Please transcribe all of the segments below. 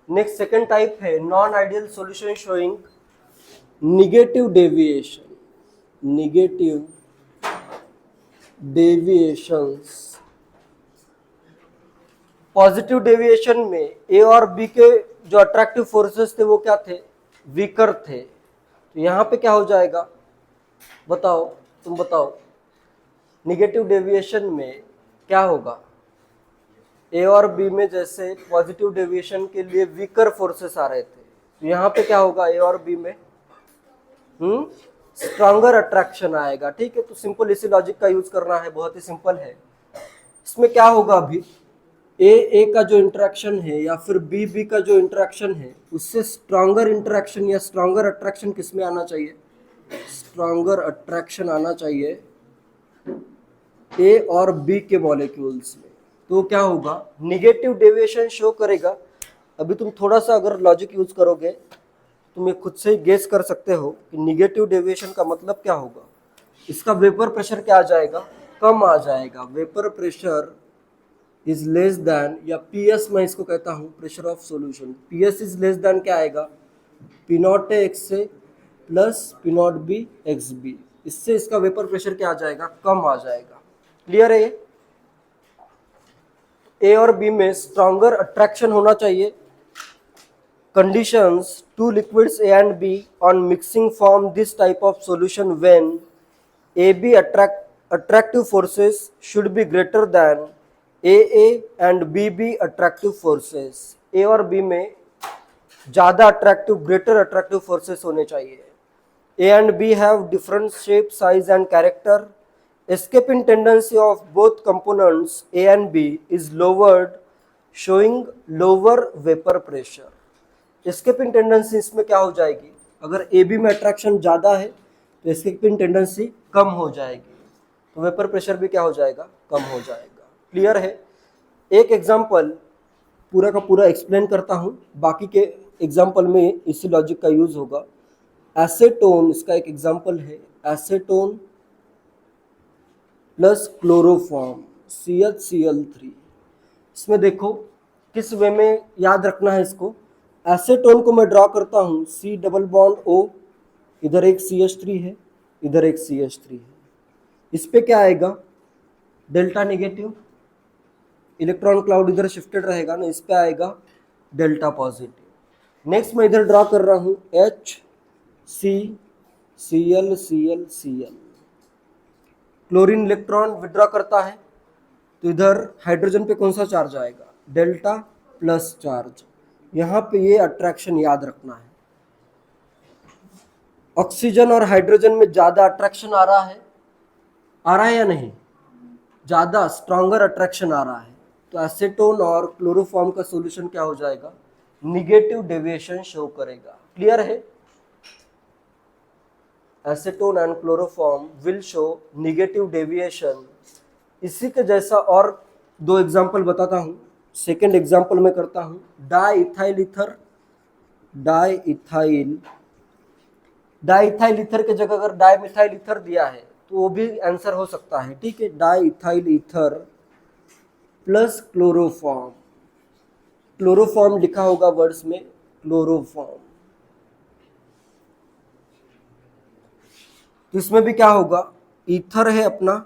Next second type है non ideal solution showing negative deviation, negative deviations. Positive deviation में ए और B के जो अट्रैक्टिव फोर्सेस थे वो क्या थे, वीकर थे। तो यहां पे क्या हो जाएगा, बताओ, तुम बताओ, निगेटिव डेविएशन में क्या होगा। ए और बी में जैसे पॉजिटिव डेविएशन के लिए वीकर फोर्सेस आ रहे थे, तो यहाँ पे क्या होगा, ए और बी में स्ट्रॉन्गर अट्रैक्शन आएगा। ठीक है, तो सिंपल इसी लॉजिक का यूज करना है, बहुत ही सिंपल है। इसमें क्या होगा, अभी ए का जो इंटरेक्शन है या फिर बी का जो इंटरेक्शन है उससे स्ट्रॉन्गर इंटरेक्शन या स्ट्रॉन्गर अट्रैक्शन किस में आना चाहिए, स्ट्रॉन्गर अट्रैक्शन आना चाहिए ए और बी के मॉलिक्यूल्स में। तो क्या होगा, निगेटिव डेविएशन शो करेगा। अभी तुम थोड़ा सा अगर लॉजिक यूज करोगे तुम ये खुद से ही गेस कर सकते हो कि निगेटिव डेविएशन का मतलब क्या होगा। इसका वेपर प्रेशर क्या आ जाएगा, कम आ जाएगा। Vapour pressure is less than, या पीएस मैं इसको कहता हूँ, pressure of solution. PS is less than क्या आएगा, पी नॉट ए एक्स से plus P not B X B. इससे इसका वेपर प्रेशर क्या आ जाएगा, कम आ जाएगा। क्लियर है ये। ए और बी में स्ट्रॉन्गर अट्रैक्शन होना चाहिए। conditions two liquids A and B on mixing form this type of solution when AB attractive forces should be greater than AA and BB attractive forces। A और B में ज़्यादा attractive, greater attractive forces होने चाहिए। A and B have different shape, size and character. Escaping tendency of both components A and B is lowered, showing lower vapor pressure। Escaping tendency इसमें क्या हो जाएगी, अगर ए बी में attraction ज़्यादा है तो एस्केपिंग टेंडेंसी कम हो जाएगी, तो वेपर प्रेशर भी क्या हो जाएगा, कम हो जाएगा। क्लियर है। एक एग्जांपल पूरा का पूरा एक्सप्लेन करता हूँ, बाकी के एग्जांपल में इसी लॉजिक का यूज होगा। एसेटोन इसका एक एग्जांपल है, एसेटोन प्लस क्लोरोफॉर्म CH3। इसमें देखो किस वे में याद रखना है इसको। एसेटोन को मैं ड्रॉ करता हूँ C डबल बॉन्ड O, इधर एक CH3 है, इधर एक CH3 है। इस पे क्या आएगा, डेल्टा नेगेटिव, इलेक्ट्रॉन क्लाउड इधर शिफ्टेड रहेगा ना, इस पे आएगा डेल्टा पॉजिटिव। नेक्स्ट मैं इधर ड्रॉ कर रहा हूँ HCCl। क्लोरीन इलेक्ट्रॉन विड्रॉ करता है तो इधर हाइड्रोजन पे कौन सा चार्ज आएगा, डेल्टा प्लस चार्ज। यहाँ पे ये अट्रैक्शन याद रखना है। ऑक्सीजन और हाइड्रोजन में ज़्यादा अट्रैक्शन आ रहा है या नहीं, ज़्यादा स्ट्रॉन्गर अट्रैक्शन आ रहा है। तो एसेटोन और क्लोरोफॉर्म का सॉल्यूशन क्या हो जाएगा, निगेटिव डेविएशन शो करेगा। क्लियर है। Acetone and chloroform will show negative deviation. इसी के जैसा और दो एग्जाम्पल बताता हूँ। सेकेंड एग्जाम्पल में करता हूँ, डाई इथाइल ईथर के जगह अगर डाई मिथाइल ईथर दिया है तो वो भी आंसर हो सकता है। ठीक है, di ethyl ether plus chloroform, chloroform लिखा होगा वर्ड्स में, क्लोरोफॉर्म। तो इसमें भी क्या होगा, ईथर है अपना,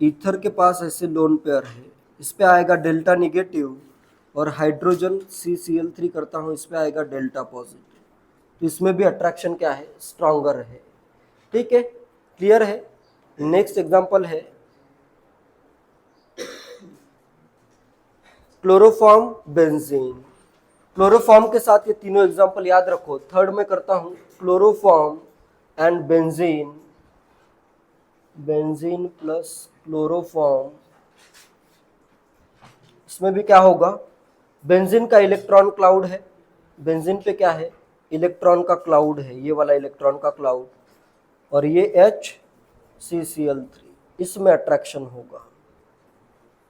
ईथर के पास ऐसे लोन पेयर है, इस पे आएगा डेल्टा निगेटिव, और हाइड्रोजन CCl3 करता हूँ, इस पे आएगा डेल्टा पॉजिटिव। तो इसमें भी अट्रैक्शन क्या है, स्ट्रॉन्गर है। ठीक है, क्लियर है। नेक्स्ट एग्जांपल है क्लोरोफॉर्म बेंजीन। क्लोरोफॉर्म के साथ ये तीनों एग्जांपल याद रखो। थर्ड में करता हूँ chloroform and benzene, benzene plus chloroform. इसमें भी क्या होगा, बेंजीन का इलेक्ट्रॉन क्लाउड है, बेंजीन पे क्या है, इलेक्ट्रॉन का क्लाउड है, ये वाला इलेक्ट्रॉन का क्लाउड, और ये HCCl3, इसमें अट्रैक्शन होगा।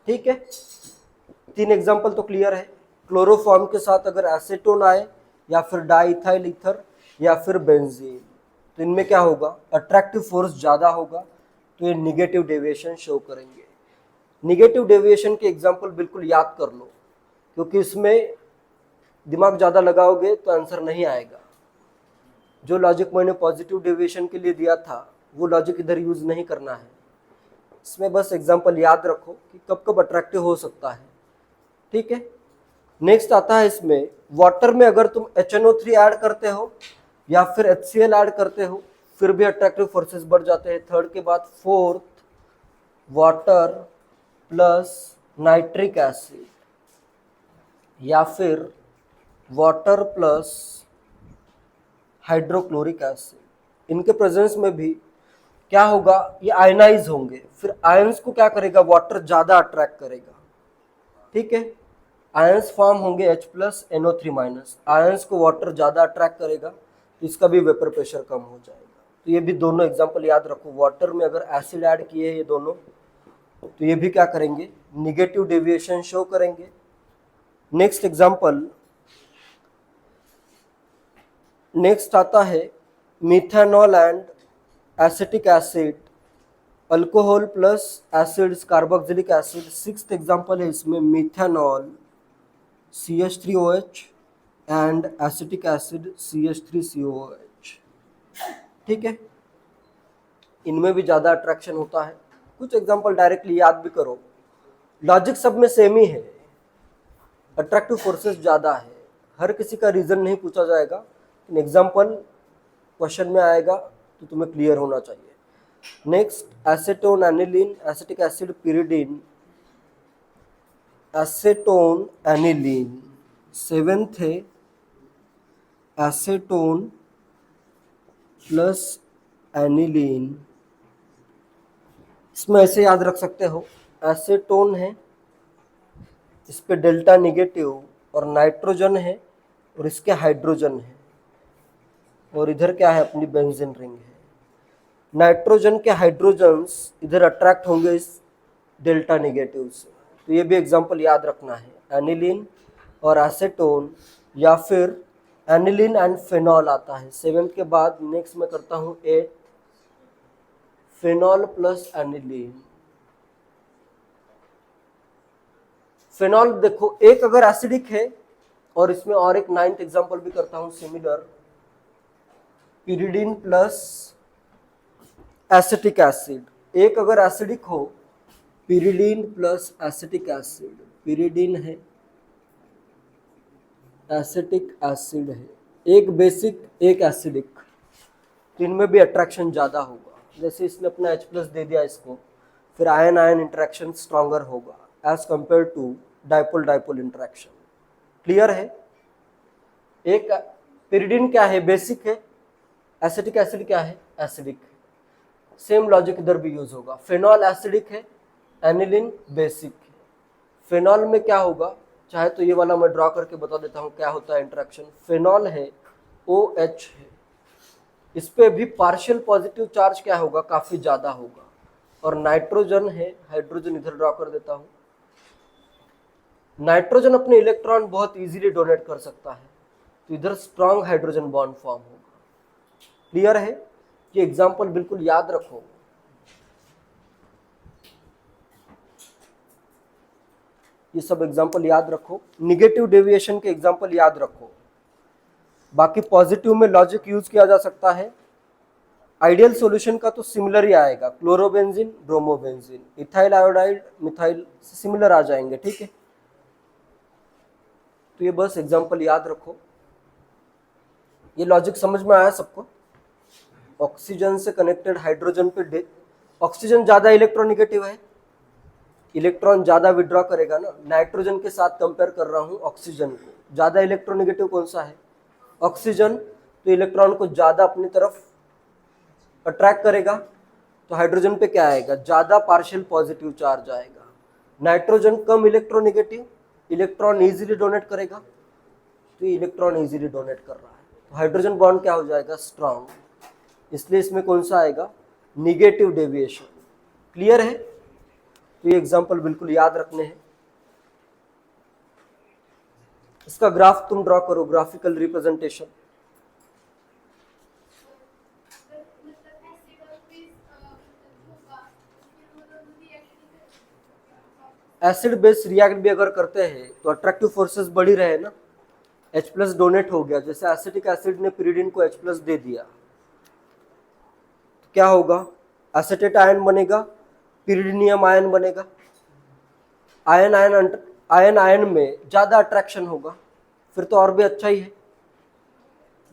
ठीक है, तीन एग्जांपल तो क्लियर है। क्लोरोफॉर्म के साथ अगर एसेटोन आए या फिर डाइथाइल ईथर या फिर बेंजीन, तो इनमें क्या होगा, अट्रैक्टिव फोर्स ज़्यादा होगा, तो ये निगेटिव डेविएशन शो करेंगे। निगेटिव डेविएशन के एग्जांपल बिल्कुल याद कर लो। क्योंकि इसमें दिमाग ज़्यादा लगाओगे तो आंसर नहीं आएगा। जो लॉजिक मैंने पॉजिटिव डेविएशन के लिए दिया था वो लॉजिक इधर यूज़ नहीं करना है। इसमें बस एग्जांपल याद रखो कि कब कब अट्रैक्टिव हो सकता है, ठीक है। नेक्स्ट आता है इसमें, वाटर में अगर तुम HNO3 ऐड करते हो या फिर HCl ऐड करते हो फिर भी अट्रैक्टिव फोर्सेस बढ़ जाते हैं। थर्ड के बाद fourth, water plus nitric acid या फिर वाटर प्लस हाइड्रोक्लोरिक एसिड, इनके प्रेजेंस में भी क्या होगा, ये आयनाइज होंगे। फिर आयंस को क्या करेगा, वाटर ज्यादा अट्रैक्ट करेगा, ठीक है। आयंस फॉर्म होंगे H plus NO3 minus, ions को वाटर ज्यादा अट्रैक्ट करेगा तो इसका भी वेपर प्रेशर कम हो जाएगा। तो ये भी दोनों एग्जांपल याद रखो, वाटर में अगर एसिड ऐड किए ये दोनों तो ये भी क्या करेंगे, निगेटिव डेविएशन शो करेंगे। नेक्स्ट एग्जांपल, नेक्स्ट आता है methanol and acetic acid, alcohol plus acids carboxylic acid. Sixth example है इसमें methanol CH3OH and acetic acid CH3COOH, ठीक है। इनमें भी ज़्यादा अट्रैक्शन होता है। कुछ एग्जांपल डायरेक्टली याद भी करो, लॉजिक सब में सेम ही है, अट्रैक्टिव फोर्सेस ज़्यादा है। हर किसी का रीज़न नहीं पूछा जाएगा, लेकिन एग्जांपल क्वेश्चन में आएगा तो तुम्हें क्लियर होना चाहिए। Next, acetone aniline acetic acid pyridine, acetone aniline. Seventh है एसीटोन प्लस एनिलीन। इसमें ऐसे याद रख सकते हो, एसीटोन है, इस पे डेल्टा निगेटिव और नाइट्रोजन है और इसके हाइड्रोजन है, और इधर क्या है, अपनी बेंजीन रिंग है। नाइट्रोजन के हाइड्रोजन्स इधर अट्रैक्ट होंगे इस डेल्टा निगेटिव से। तो ये भी एग्जांपल याद रखना है, एनिलीन और एसीटोन या फिर एनिलीन एंड फेनॉल आता है। सेवेंथ के बाद नेक्स्ट मैं करता हूँ 8, फेनॉल प्लस एनिलीन। फेनॉल देखो, एक अगर एसिडिक है और इसमें और एक 9th एग्जांपल भी करता हूँ similar, pyridine plus acetic acid. एक अगर एसिडिक हो, pyridine plus acetic acid, pyridine है, एसिटिक एसिड है, एक बेसिक एक एसिडिक, तो इनमें भी अट्रैक्शन ज़्यादा होगा। जैसे इसने अपना H प्लस दे दिया इसको, फिर आयन आयन इंटरेक्शन स्ट्रॉन्गर होगा as compared to dipole dipole interaction. Clear है। एक pyridine क्या है, बेसिक है, एसिटिक एसिड क्या है, एसिडिक है। सेम लॉजिक इधर भी यूज होगा। फेनॉल एसिडिक है, एनिलीन बेसिक है। फेनॉल में क्या होगा, चाहे तो ये वाला मैं ड्रॉ करके बता देता हूँ क्या होता है इंटरेक्शन। फेनॉल है, OH है, इस पे भी पार्शियल पॉजिटिव चार्ज क्या होगा, काफी ज्यादा होगा। और नाइट्रोजन है, हाइड्रोजन इधर ड्रॉ कर देता हूँ। नाइट्रोजन अपने इलेक्ट्रॉन बहुत इजीली डोनेट कर सकता है, तो इधर स्ट्रॉन्ग हाइड्रोजन बॉन्ड फॉर्म होगा। क्लियर है। ये एग्जाम्पल बिल्कुल याद रखो। ये सब एग्जाम्पल याद रखो, निगेटिव डेविएशन के एग्जाम्पल याद रखो। बाकी पॉजिटिव में लॉजिक यूज किया जा सकता है। आइडियल सॉल्यूशन का तो सिमिलर ही आएगा, chlorobenzene bromobenzene, ethyl iodide methyl similar आ जाएंगे, ठीक है। तो ये बस एग्जाम्पल याद रखो। ये लॉजिक समझ में आया सबको। ऑक्सीजन से कनेक्टेड हाइड्रोजन पे ऑक्सीजन ज्यादा इलेक्ट्रोनिगेटिव है, इलेक्ट्रॉन ज्यादा विड्रॉ करेगा ना। नाइट्रोजन के साथ कंपेयर कर रहा हूँ ऑक्सीजन को, ज्यादा इलेक्ट्रोनिगेटिव कौन सा है, ऑक्सीजन, तो इलेक्ट्रॉन को ज्यादा अपनी तरफ अट्रैक्ट करेगा। तो हाइड्रोजन पे क्या आएगा, ज्यादा पार्शियल पॉजिटिव चार्ज आएगा। नाइट्रोजन कम इलेक्ट्रोनिगेटिव, इलेक्ट्रॉन इजीली डोनेट करेगा, तो इलेक्ट्रॉन इजीली डोनेट कर रहा है, तो हाइड्रोजन बॉन्ड क्या हो जाएगा, स्ट्रॉन्ग। इसलिए इसमें कौन सा आएगा, निगेटिव डेविएशन। क्लियर है। तो ये एग्जांपल बिल्कुल याद रखने हैं। इसका ग्राफ तुम ड्रॉ करो, graphical representation. Acid base react भी अगर करते हैं तो अट्रैक्टिव फोर्सेस बढ़ी रहे ना, H प्लस डोनेट हो गया, जैसे एसिटिक एसिड ने पिरिडिन को H प्लस दे दिया, तो क्या होगा, एसिटेट आयन बनेगा, पिरिडिनियम आयन बनेगा, आयन आयन आयन आयन में ज्यादा अट्रैक्शन होगा, फिर तो और भी अच्छा ही है,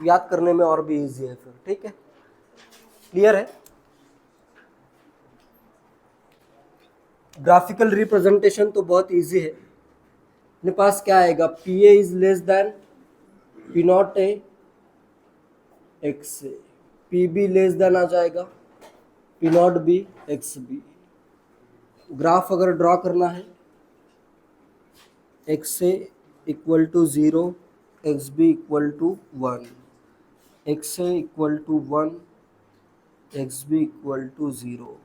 याद करने में और भी इजी है फिर, ठीक है, क्लियर है। ग्राफिकल रिप्रेजेंटेशन तो बहुत इजी है, अपने पास क्या आएगा, P A is less than P not A X A, P B less than आ जाएगा P not B X B. Graph अगर ड्रॉ करना है, X A equal to 0, X B equal to 1, X A equal to 1, X B equal to 0।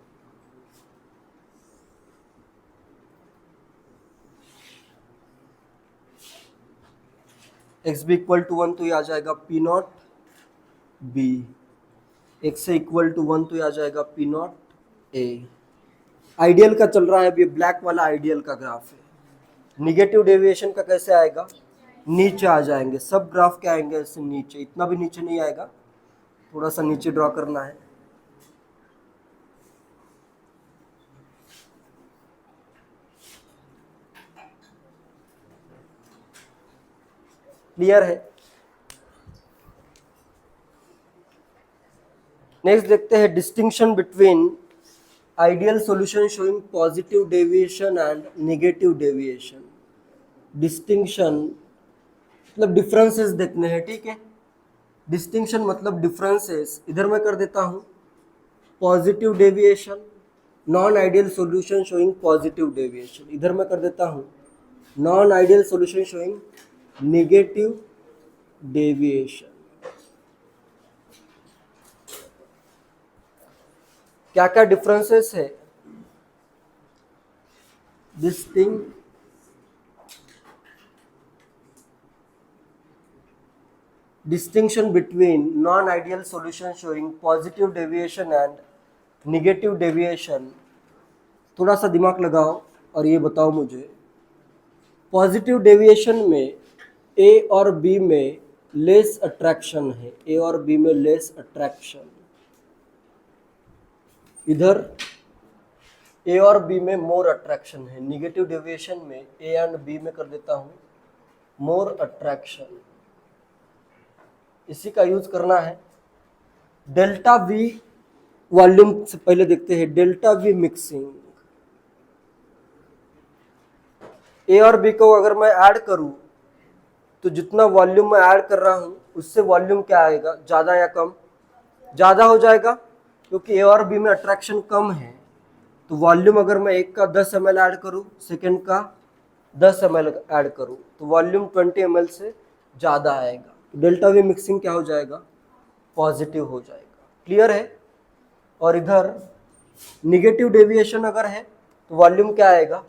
X B equal to 1 तो ये आ जाएगा P not B, X A equal to 1 तो ये आ जाएगा पी नॉट ए। आइडियल का चल रहा है अभी, ब्लैक वाला आइडियल का ग्राफ है। निगेटिव डेविएशन का कैसे आएगा, नीचे आ जाएंगे सब ग्राफ, क्या आएंगे ऐसे नीचे, इतना भी नीचे नहीं आएगा, थोड़ा सा नीचे ड्रॉ करना है। क्लियर है। नेक्स्ट देखते हैं distinction between ideal solution showing positive deviation and negative deviation. Distinction मतलब डिफरेंसेस देखने हैं, ठीक है। डिस्टिंक्शन मतलब डिफरेंसेस, इधर मैं कर देता हूं positive deviation, non ideal solution showing positive deviation, इधर मैं कर देता हूं non ideal solution showing negative deviation. क्या क्या डिफरेंसेस है, distinction between non-ideal solution showing positive deviation and negative deviation। थोड़ा सा दिमाग लगाओ और ये बताओ मुझे, पॉजिटिव डेविएशन में ए और बी में लेस अट्रैक्शन है, ए और बी में लेस अट्रैक्शन, इधर ए और बी में मोर अट्रैक्शन है। निगेटिव डेविएशन में ए एंड बी में कर देता हूं मोर अट्रैक्शन, इसी का यूज करना है। डेल्टा वी वॉल्यूम से पहले देखते हैं, डेल्टा वी मिक्सिंग, ए और बी को अगर मैं ऐड करूं तो जितना वॉल्यूम मैं ऐड कर रहा हूं उससे वॉल्यूम क्या आएगा, ज्यादा या कम, ज्यादा हो जाएगा, क्योंकि ए और बी में अट्रैक्शन कम है। तो वॉल्यूम अगर मैं एक का 10 ml ऐड करूं, सेकेंड का 10 ml ऐड करूं, तो वॉल्यूम 20 ml से ज़्यादा आएगा। तो डेल्टा वी मिक्सिंग क्या हो जाएगा, पॉजिटिव हो जाएगा। क्लियर है। और इधर निगेटिव डेविएशन अगर है तो वॉल्यूम क्या आएगा,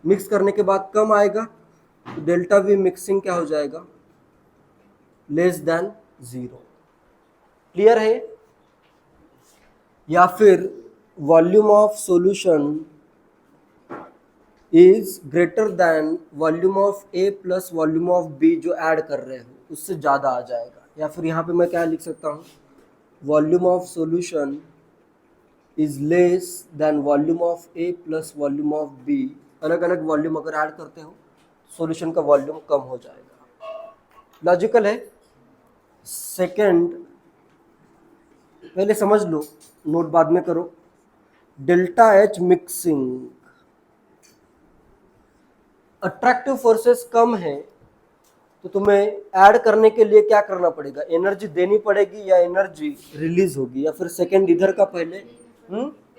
मिक्स करने के बाद कम आएगा, तो डेल्टा वी मिक्सिंग क्या हो जाएगा, लेस देन 0। क्लियर है। या फिर volume of solution is greater than volume of A plus volume of B, जो ऐड कर रहे हो उससे ज़्यादा आ जाएगा। या फिर यहाँ पे मैं क्या लिख सकता हूँ, volume of solution is less than volume of A plus volume of B. अलग अलग वॉल्यूम अगर ऐड करते हो सॉल्यूशन का वॉल्यूम कम हो जाएगा। लॉजिकल है। सेकंड पहले समझ लो, नोट बाद में करो। Delta H mixing, attractive forces कम है तो तुम्हें ऐड करने के लिए क्या करना पड़ेगा, एनर्जी देनी पड़ेगी या एनर्जी रिलीज होगी। या फिर सेकंड इधर का पहले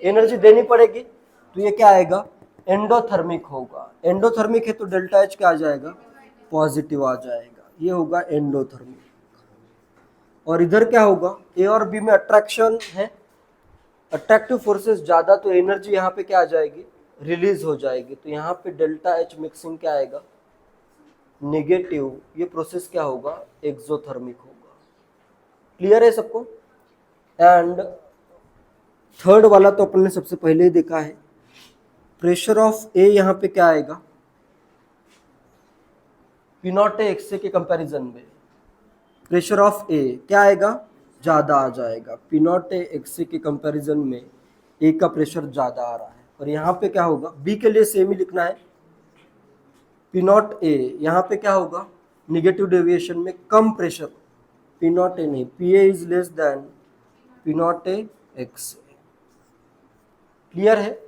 एनर्जी देनी पड़ेगी, तो ये क्या आएगा, एंडोथर्मिक होगा। एंडोथर्मिक है तो डेल्टा एच क्या आ जाएगा, पॉजिटिव आ जाएगा, ये होगा एंडोथर्मिक। और इधर क्या होगा, ए और बी में अट्रैक्शन है, अट्रैक्टिव फोर्सेस ज़्यादा, तो एनर्जी यहाँ पे क्या आ जाएगी, रिलीज हो जाएगी। तो यहाँ पे डेल्टा एच मिक्सिंग क्या आएगा, नेगेटिव। ये प्रोसेस क्या होगा, एक्सोथर्मिक होगा। क्लियर है सबको। एंड थर्ड वाला तो अपन ने सबसे पहले ही देखा है, प्रेशर ऑफ ए यहाँ पे क्या आएगा, पी नॉट ए एक्स के कंपैरिजन में प्रेशर ऑफ ए क्या आएगा, ज़्यादा आ जाएगा। पी नॉट ए एक्स के कंपैरिजन में ए का प्रेशर ज़्यादा आ रहा है। और यहाँ पे क्या होगा, बी के लिए सेम ही लिखना है, पी नॉट ए यहाँ पे क्या होगा, निगेटिव डेविएशन में कम प्रेशर, पी नॉट ए नहीं, P A is less than P not A x. Clear है।